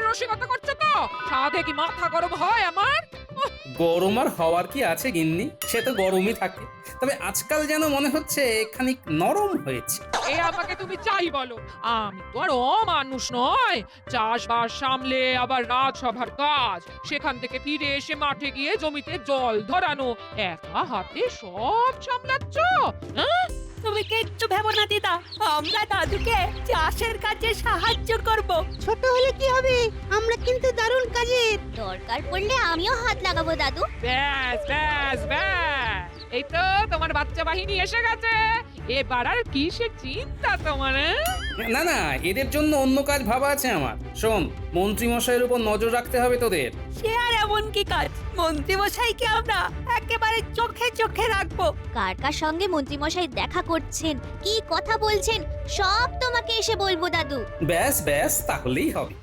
রসিকতা করছো তো? সাধে কি মাথা গরম হয় আমার? গরম আর হওয়ার কি আছে গিন্নি, সে তো গরমই থাকে, তবে আজকাল যেন মনে হচ্ছে খানিক নরম হয়েছে। এ আমাকে তুমি চাই বলো, আমি তো আর অমানুষ নয়। চাষবাস সামলে আবার রাজসভার কাজ, সেখান থেকে ফিরে এসে মাঠে গিয়ে জমিতে জল ধরানো, একা হাতে সব সামলাচ্ছ? হ্যাঁ? তুমি কিচ্ছু ভেবো না দিদা, আমরা দাদুকে চাষের কাজে সাহায্য করব। ছোট হলে কি হবে, আমরা কিন্তু দারুণ কাজের। দরকার পড়লে আমিও হাত লাগাবো দাদু। ব্যাস ব্যাস ব্যাস, এই তো তোমার বাচ্চা বাহিনী এসে গেছে। এবার আর কিসের চিন্তা তোমার? হ্যাঁ? না না, এদের জন্য অন্য কাজ ভাবা আছে আমার। শোন, মন্ত্রী মশাইয়ের উপর নজর রাখতে হবে তোদের। সে আর এমন কি কাজ, মন্ত্রী মশাইকে আমরা একেবারে চোখে চোখে রাখবো। কার কার সঙ্গে মন্ত্রীমশাই দেখা করছেন, কি কথা বলছেন, সব তোমাকে এসে বলবো দাদু। ব্যাস ব্যাস, তাহলেই হবে।